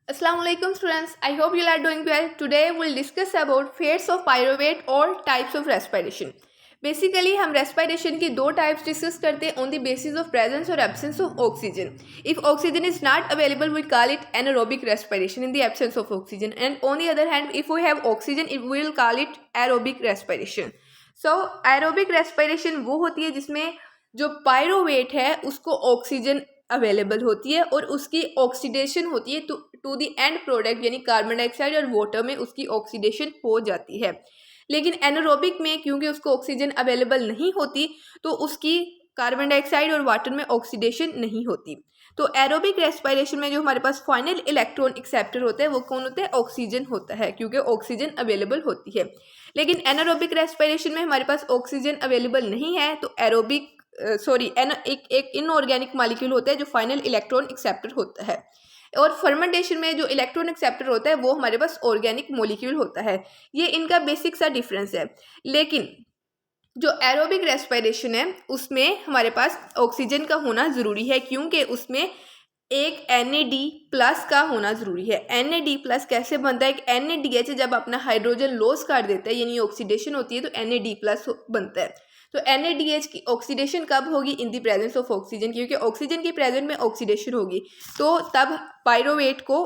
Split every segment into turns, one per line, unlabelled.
Assalamualaikum students, I hope you are doing well. Today we'll discuss about fates of pyruvate और types of respiration. Basically हम respiration की दो types discuss करते हैं on the basis of presence और absence of oxygen. If oxygen is not available we call it anaerobic respiration in the absence of oxygen, and on the other hand if we have oxygen we will call it aerobic respiration. So aerobic respiration वो होती है जिसमें जो pyruvate है उसको oxygen available होती है और उसकी ऑक्सीडेशन होती है टू दी एंड प्रोडक्ट, यानी कार्बन डाइऑक्साइड और वाटर में उसकी ऑक्सीडेशन हो जाती है. लेकिन एनारोबिक में क्योंकि उसको ऑक्सीजन अवेलेबल नहीं होती तो उसकी कार्बन डाइऑक्साइड और वाटर में ऑक्सीडेशन नहीं होती. तो एरोबिक रेस्पिरेशन में जो हमारे पास फाइनल इलेक्ट्रॉन एक्सेप्टर होता है वो कौन होता है? ऑक्सीजन होता है, क्योंकि ऑक्सीजन अवेलेबल होती है. लेकिन एनारोबिक रेस्पिरेशन में हमारे पास ऑक्सीजन अवेलेबल नहीं है तो एरोबिक एक इनऑर्गेनिक मॉलिक्यूल होता है जो फाइनल इलेक्ट्रॉन एक्सेप्टर होता है. और फर्मेंटेशन में जो इलेक्ट्रॉन एक्सेप्टर होता है वो हमारे पास ऑर्गेनिक मॉलिक्यूल होता है. ये इनका बेसिक सा डिफरेंस है. लेकिन जो एरोबिक रेस्पिरेशन है उसमें हमारे पास ऑक्सीजन का होना ज़रूरी है, क्योंकि उसमें एक NAD+ का होना ज़रूरी है. NAD+ कैसे बनता है? एक NADH जब अपना हाइड्रोजन लॉस कर देता है यानी ऑक्सीडेशन होती है तो NAD+ बनता है. तो NADH की ऑक्सीडेशन कब होगी? इन द प्रेजेंस ऑफ ऑक्सीजन, क्योंकि ऑक्सीजन की प्रेजेंट में ऑक्सीडेशन होगी तो तब पायरोवेट को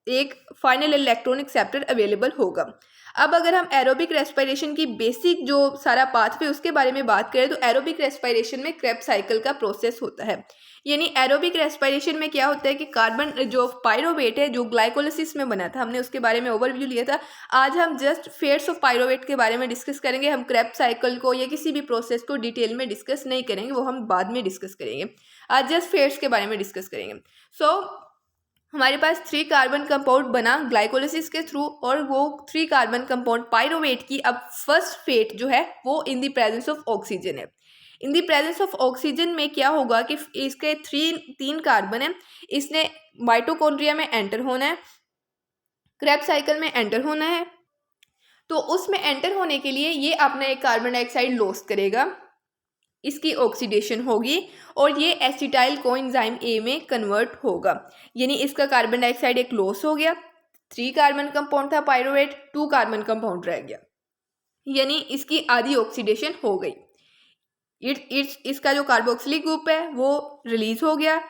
एक फाइनल इलेक्ट्रॉन एक्सेप्टर अवेलेबल होगा. अब अगर हम एरोबिक रेस्पिरेशन की बेसिक जो सारा पाथवे उसके बारे में बात करें तो एरोबिक रेस्पिरेशन में क्रेब्स साइकिल का प्रोसेस होता है. यानी एरोबिक रेस्पिरेशन में क्या होता है कि कार्बन जो पायरोवेट है जो ग्लाइकोलिसिस में बना था, हमने उसके बारे में ओवरव्यू लिया था. आज हम जस्ट फेट्स ऑफ पायरोवेट के बारे में डिस्कस करेंगे. हम क्रेब्स साइकिल को या किसी भी प्रोसेस को डिटेल में डिस्कस नहीं करेंगे, वो हम बाद में डिस्कस करेंगे. आज जस्ट फेट्स के बारे में डिस्कस करेंगे. हमारे पास 3 कार्बन कंपाउंड बना ग्लाइकोलिसिस के थ्रू और वो 3 कार्बन कंपाउंड पायरोवेट की अब फर्स्ट फेट जो है वो in the presence of oxygen है. In the presence of oxygen में क्या होगा कि इसके 3 कार्बन है, इसने माइटोकॉन्ड्रिया में एंटर होना है, क्रेब्स साइकिल में एंटर होना है. तो उसमें एंटर होने के लिए ये अपना एक कार्बन डाइऑक्साइड लॉस करेगा, इसकी ऑक्सीडेशन होगी और ये एसिटाइल कोएंजाइम ए में कन्वर्ट होगा. यानी इसका कार्बन डाइऑक्साइड एक लॉस हो गया. 3 कार्बन कंपाउंड था पायरोवेट, 2 कार्बन कंपाउंड रह गया, यानी इसकी आधी ऑक्सीडेशन हो गई. इसका जो कार्बोक्सिलिक ग्रुप है वो रिलीज हो गया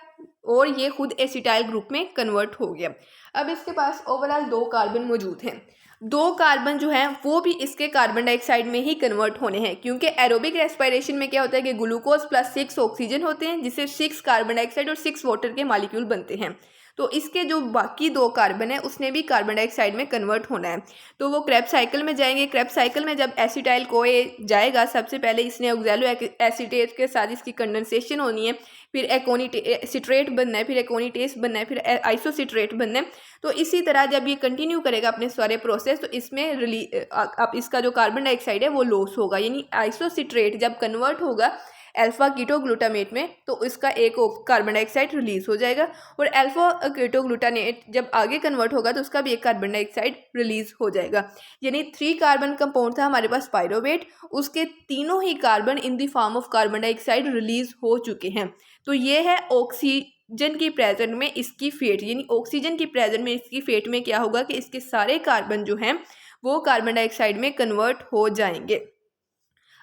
और ये खुद एसिटाइल ग्रुप में कन्वर्ट हो गया. अब इसके पास ओवरऑल 2 कार्बन मौजूद हैं. 2 कार्बन जो हैं वो भी इसके कार्बन डाइऑक्साइड में ही कन्वर्ट होने हैं, क्योंकि एरोबिक रेस्पिरेशन में क्या होता है कि ग्लूकोज प्लस 6 ऑक्सीजन होते हैं जिससे 6 कार्बन डाइऑक्साइड और 6 वाटर के मॉलिक्यूल बनते हैं. तो इसके जो बाकी 2 कार्बन है उसने भी कार्बन डाइऑक्साइड में कन्वर्ट होना है. तो वो क्रेब्स साइकिल में जाएंगे. क्रेब्स साइकिल में जब एसिटाइल कोए जाएगा सबसे पहले इसने ऑक्सैलो एसीटेट के साथ इसकी कंडेंसेशन होनी है, फिर सिट्रेट बनना है, फिर एकोनिटेस बनना है, फिर आइसोसिट्रेट बनना है. तो इसी तरह जब ये कंटिन्यू करेगा अपने सारे प्रोसेस तो इसमें अब इसका जो कार्बन डाइऑक्साइड है वो लॉस होगा. यानी आइसोसिट्रेट जब कन्वर्ट होगा अल्फा कीटोग्लूटामेट में तो इसका एक कार्बन डाइऑक्साइड रिलीज हो जाएगा और अल्फा कीटोग्लूटामेट जब आगे कन्वर्ट होगा तो उसका भी एक कार्बन डाइऑक्साइड रिलीज हो जाएगा. यानी 3 कार्बन कंपाउंड था हमारे पास पायरोवेट, उसके तीनों ही carbon in the form of carbon dioxide release हो चुके हैं. तो ये है ऑक्सीजन की प्रेजेंट में इसकी फेट. यानी ऑक्सीजन की प्रेजेंट में इसकी फेट में क्या होगा कि इसके सारे कार्बन जो हैं वो कार्बन डाइऑक्साइड में कन्वर्ट हो जाएंगे.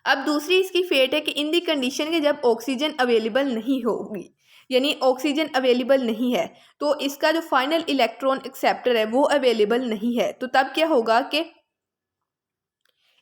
अब दूसरी इसकी फेट है कि इन दी कंडीशन के जब ऑक्सीजन अवेलेबल नहीं होगी, यानी ऑक्सीजन अवेलेबल नहीं है तो इसका जो फाइनल इलेक्ट्रॉन एक्सेप्टर है वो अवेलेबल नहीं है, तो तब क्या होगा कि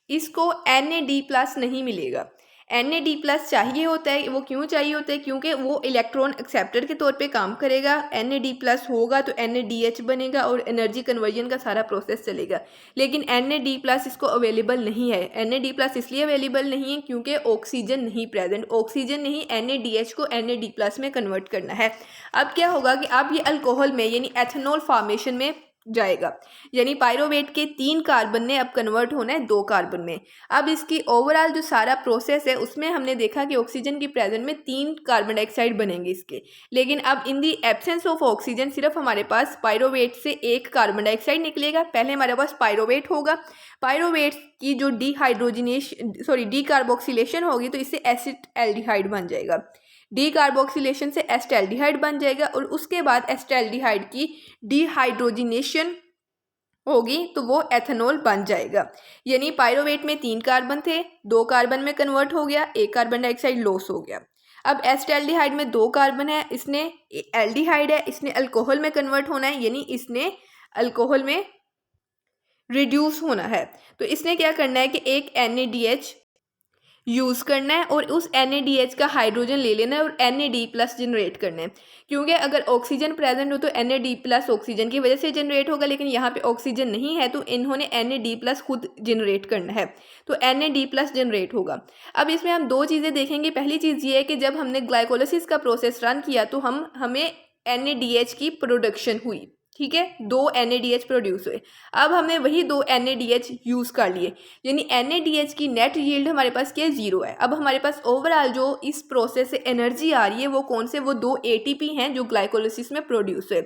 इसको NAD+ नहीं मिलेगा. NAD+ चाहिए होता है. वो क्यों चाहिए होता है? क्योंकि वो इलेक्ट्रॉन एक्सेप्टर के तौर पे काम करेगा. NAD+ होगा तो NADH बनेगा और एनर्जी कन्वर्जन का सारा प्रोसेस चलेगा. लेकिन NAD+ इसको अवेलेबल नहीं है. NAD+ इसलिए अवेलेबल नहीं है क्योंकि ऑक्सीजन नहीं प्रेजेंट. ऑक्सीजन नहीं NADH को NAD+ में कन्वर्ट करना है. अब क्या होगा कि अब ये अल्कोहल में यानी एथेनॉल फॉर्मेशन में जाएगा. यानी पायरोवेट के 3 कार्बन ने अब कन्वर्ट होना है 2 कार्बन में. अब इसकी ओवरऑल जो सारा प्रोसेस है उसमें हमने देखा कि ऑक्सीजन की प्रेजेंट में 3 कार्बन डाइऑक्साइड बनेंगे इसके. लेकिन अब इन दी एब्सेंस ऑफ ऑक्सीजन सिर्फ हमारे पास पायरोवेट से 1 कार्बन डाइऑक्साइड निकलेगा. पहले हमारे पास पायरोवेट होगा. पायरोवेट की जो डीकार्बोक्सिलेशन होगी तो इससे एसिड एल्डिहाइड बन जाएगा. डी कार्बोक्सिलेशन से एस्टैल्डिहाइड बन जाएगा और उसके बाद एस्टैल्डिहाइड की डिहाइड्रोजिनेशन होगी तो वो एथेनॉल बन जाएगा। यानी पायरोवेट में 3 कार्बन थे, 2 कार्बन में कन्वर्ट हो गया, 1 कार्बन डाइऑक्साइड लॉस हो गया। अब एस्टैल्डिहाइड में 2 कार्बन है, इसने एल्डिहाइड है, इसने अल्कोहल में कन्वर्ट होना है, यानी इसने अल्कोहल में रिड्यूस होना है। तो इसने क्या करना है कि एक NaDH यूज़ करना है और उस NaDH का हाइड्रोजन ले लेना है और NAD+ जनरेट करना है। क्योंकि अगर ऑक्सीजन प्रेजेंट हो तो NAD+ ऑक्सीजन की वजह से जनरेट होगा, लेकिन यहाँ पे ऑक्सीजन नहीं है तो इन्होंने NAD+ खुद जनरेट करना है, तो NAD+ जनरेट होगा। अब इसमें हम 2 चीज़ें देखेंगे। पहली चीज़ ये है कि जब हमने ग्लाइकोलिसिस का प्रोसेस रन किया तो हमें NADH की प्रोडक्शन हुई, ठीक है, 2 NADH प्रोड्यूस हुए। अब हमने वही 2 NADH यूज़ कर लिए, यानी NADH की नेट यील्ड हमारे पास क्या है, 0 है। अब हमारे पास ओवरऑल जो इस प्रोसेस से एनर्जी आ रही है वो कौन से, वो 2 ATP हैं जो ग्लाइकोलिसिस में प्रोड्यूस हुए।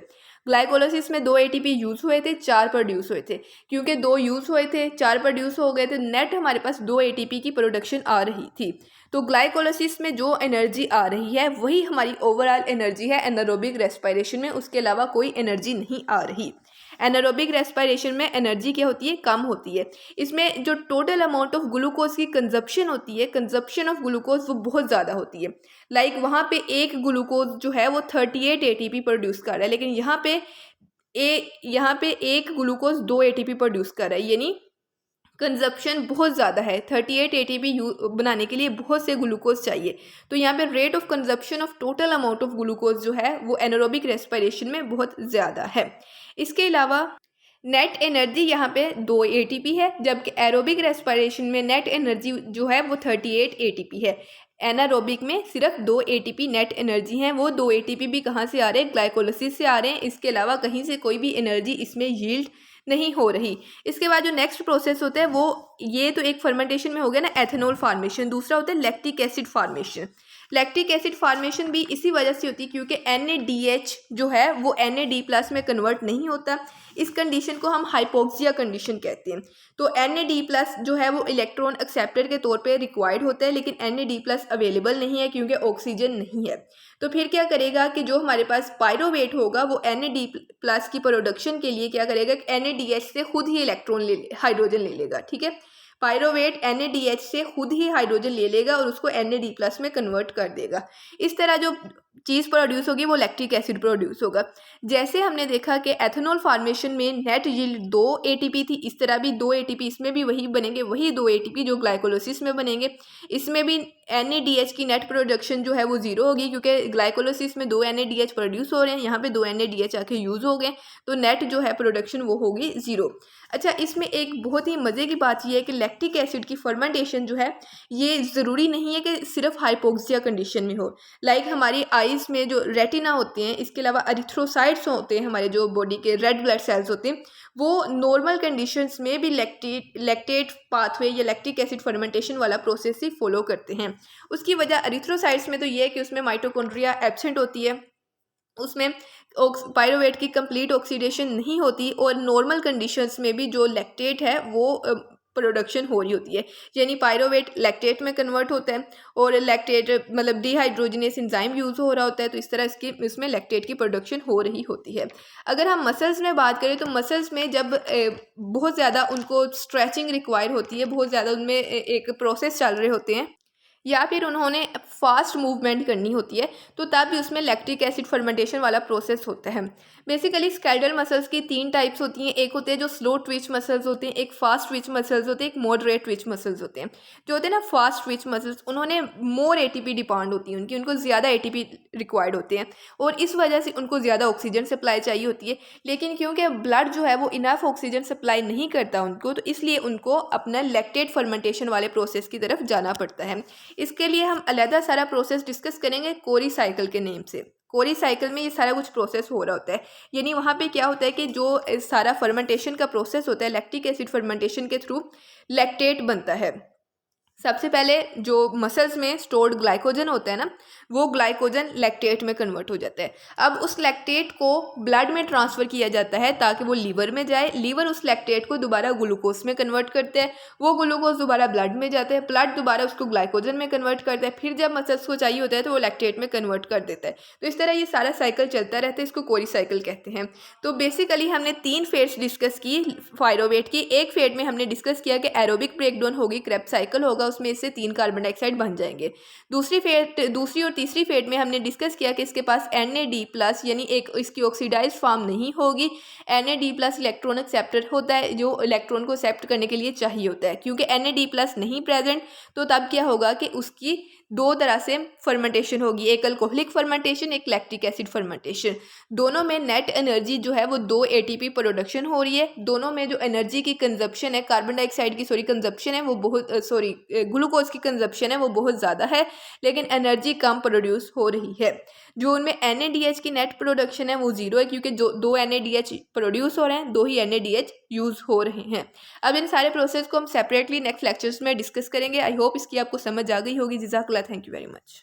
ग्लाइकोलिसिस में 2 ATP यूज़ हुए थे, 4 प्रोड्यूस हुए थे। क्योंकि 2 यूज़ हुए थे, 4 प्रोड्यूस हो गए थे, नेट हमारे पास 2 ATP की प्रोडक्शन आ रही थी। तो ग्लाइकोलिसिस में जो एनर्जी आ रही है वही हमारी ओवरऑल एनर्जी है एनारोबिक रेस्पिरेशन में, उसके अलावा कोई एनर्जी नहीं आ रही। एनारोबिक रेस्पिरेशन में एनर्जी क्या होती है, कम होती है। इसमें जो टोटल अमाउंट ऑफ ग्लूकोज की कंजप्शन होती है, कंजप्शन ऑफ ग्लूकोज वो बहुत ज़्यादा होती है। लाइक वहाँ पे एक ग्लूकोज जो है वो 38 ATP प्रोड्यूस कर रहा है, लेकिन यहाँ पे एक ग्लूकोज 2 ATP प्रोड्यूस कर रहा है, यानी कंजप्शन बहुत ज़्यादा है। 38 ATP बनाने के लिए बहुत से ग्लूकोज चाहिए। तो यहाँ पे rate of consumption of total amount of glucose जो है वो एनारोबिक रेस्पिरेशन में बहुत ज़्यादा है। इसके अलावा नेट एनर्जी यहाँ पे 2 ATP है, जबकि एरोबिक रेस्पिरेशन में नेट एनर्जी जो है वो 38 ATP है। एनारोबिक में सिर्फ 2 ATP नेट एनर्जी हैं। वो 2 ATP भी कहाँ से आ रहे हैं, ग्लाइकोलिसिस से आ रहे हैं। इसके अलावा कहीं से कोई भी एनर्जी इसमें यील्ड नहीं हो रही। इसके बाद जो नेक्स्ट प्रोसेस होता है वो, ये तो एक फर्मेंटेशन में हो गया ना, एथेनॉल फार्मेशन। दूसरा होता है lactic acid formation. Lactic acid formation भी इसी वजह से होती है क्योंकि NaDH जो है वो NAD+ में कन्वर्ट नहीं होता। इस कंडीशन को हम हाइपोक्सिया कंडीशन कहते हैं। तो NAD+ जो है वो इलेक्ट्रॉन एक्सेप्टर के तौर पे रिक्वायर्ड होता है, लेकिन NAD+ अवेलेबल नहीं है क्योंकि ऑक्सीजन नहीं है। तो फिर क्या करेगा कि जो हमारे पास पायरोवेट होगा वो NAD+ की प्रोडक्शन के लिए क्या करेगा कि NADH से खुद ही हाइड्रोजन ले लेगा, ठीक है। पायरोवेट NADH से खुद ही हाइड्रोजन ले लेगा और उसको NAD+ में कन्वर्ट कर देगा। इस तरह जो चीज़ प्रोड्यूस होगी वो लैक्टिक एसिड प्रोड्यूस होगा। जैसे हमने देखा कि एथेनॉल फार्मेशन में नेट यील्ड 2 ATP थी, इस तरह भी 2 ATP इसमें भी वही बनेंगे, वही 2 ATP जो ग्लाइकोलिसिस में बनेंगे। इसमें भी NADH की नेट प्रोडक्शन जो है वो 0 होगी क्योंकि ग्लाइकोलिसिस में 2 NADH प्रोड्यूस हो रहे हैं, यहाँ पे 2 NADH आके यूज़ हो गए, तो नेट जो है प्रोडक्शन वो होगी 0। अच्छा, इसमें एक बहुत ही मज़े की बात यह है कि लैक्टिक एसिड की फर्मेंटेशन जो है ये ज़रूरी नहीं है कि सिर्फ हाइपोक्सिया कंडीशन में हो। लाइक हमारी आइज़ में जो रेटिना होते हैं, इसके अलावा एरिथ्रोसाइट्स होते हैं, हमारे जो बॉडी के रेड ब्लड सेल्स होते हैं, वो नॉर्मल कंडीशंस में भी लैक्टेट पाथवे या लैक्टिक एसिड फर्मेंटेशन वाला प्रोसेस ही फॉलो करते हैं। उसकी वजह एरिथ्रोसाइट्स में तो ये है कि उसमें माइटोकॉन्ड्रिया एब्सेंट होती है, उसमें पायरोवेट की कंप्लीट ऑक्सीडेशन नहीं होती और नॉर्मल कंडीशंस में भी जो लैक्टेट है वो प्रोडक्शन हो रही होती है, यानी पायरोवेट लैक्टेट में कन्वर्ट होता है और लैक्टेट मतलब डिहाइड्रोजिनेस एंजाइम यूज़ हो रहा होता है, तो इस तरह इसमें लैक्टेट की प्रोडक्शन हो रही होती है। अगर हम मसल्स में बात करें तो मसल्स में जब बहुत ज़्यादा उनको स्ट्रेचिंग रिक्वायर होती है, बहुत ज़्यादा उनमें एक प्रोसेस चल रहे होते हैं या फिर उन्होंने फास्ट मूवमेंट करनी होती है, तो तब भी उसमें लैक्टिक एसिड फर्मेंटेशन वाला प्रोसेस होता है। बेसिकली स्केलेटल मसल्स की 3 टाइप्स होती हैं। एक होते हैं जो स्लो ट्विच मसल्स होते हैं, एक फास्ट ट्विच मसल्स होते हैं, एक मॉडरेट ट्विच मसल्स होते हैं। जो होते हैं ना फास्ट ट्विच मसल्स, उन्होंने मोर ATP डिमांड होती है उनको ज़्यादा ATP रिक्वायर्ड होते हैं और इस वजह से उनको ज़्यादा ऑक्सीजन सप्लाई चाहिए होती है, लेकिन क्योंकि ब्लड जो है वो इनफ ऑक्सीजन सप्लाई नहीं करता उनको, तो इसलिए उनको अपना लैक्टेट फर्मेंटेशन वाले प्रोसेस की तरफ जाना पड़ता है। इसके लिए हम अलग सारा प्रोसेस डिस्कस करेंगे कोरी साइकिल के नेम से। कोरी साइकिल में ये सारा कुछ प्रोसेस हो रहा होता है, यानी वहाँ पे क्या होता है कि जो सारा फर्मेंटेशन का प्रोसेस होता है लैक्टिक एसिड फर्मेंटेशन के थ्रू लैक्टेट बनता है। सबसे पहले जो मसल्स में स्टोर्ड ग्लाइकोजन होता है ना, वो ग्लाइकोजन लैक्टेट में कन्वर्ट हो जाता है। अब उस लैक्टेट को ब्लड में ट्रांसफ़र किया जाता है ताकि वो लीवर में जाए। लीवर उस लैक्टेट को दोबारा ग्लूकोज में कन्वर्ट करते हैं, वो ग्लूकोज दोबारा ब्लड में जाते हैं, ब्लड दोबारा उसको ग्लाइकोजन में कन्वर्ट करता है, फिर जब मसल्स को चाहिए होता है तो वो लैक्टेट में कन्वर्ट कर देता है। तो इस तरह ये सारा साइकिल चलता रहता है, इसको कोरी साइकिल कहते हैं। तो बेसिकली हमने 3 फेट्स डिस्कस की पायरोवेट की। एक फेट में हमने डिस्कस किया कि एरोबिक ब्रेकडाउन होगी, क्रेब्स साइकिल होगा, उसमें इससे 3 कार्बन डाइऑक्साइड बन जाएंगे। दूसरी और तीसरी फेट में हमने डिस्कस किया कि इसके पास Na+, यानी एक इसकी ऑक्सीडाइज फॉर्म नहीं होगी। Na+ इलेक्ट्रॉन एक्सेप्टर होता है, जो इलेक्ट्रॉन को एक्सेप्ट करने के लिए चाहिए होता है। क्योंकि Na+ नहीं प्रेजेंट, तो तब क्या होगा कि उसकी 2 तरह से फर्मेंटेशन होगी, एक अल्कोहलिक फर्मेंटेशन, एक लैक्टिक एसिड फर्मेंटेशन। दोनों में नेट एनर्जी जो है वो 2 ATP प्रोडक्शन हो रही है। दोनों में जो एनर्जी की कंजप्शन है, कार्बन डाइऑक्साइड की कंजप्शन है वो बहुत ग्लूकोज की कंजप्शन है वो बहुत ज़्यादा है, लेकिन एनर्जी कम प्रोड्यूस हो रही है। जो उनमें NADH की नेट प्रोडक्शन है वो 0 है, क्योंकि जो 2 NADH प्रोड्यूस हो रहे हैं, 2 ही NADH यूज़ हो रहे हैं। अब इन सारे प्रोसेस को हम सेपरेटली नेक्स्ट लेक्चर्स में डिस्कस करेंगे। आई होप इसकी आपको समझ आ गई होगी। जज़ाकल्लाह, थैंक यू वेरी मच।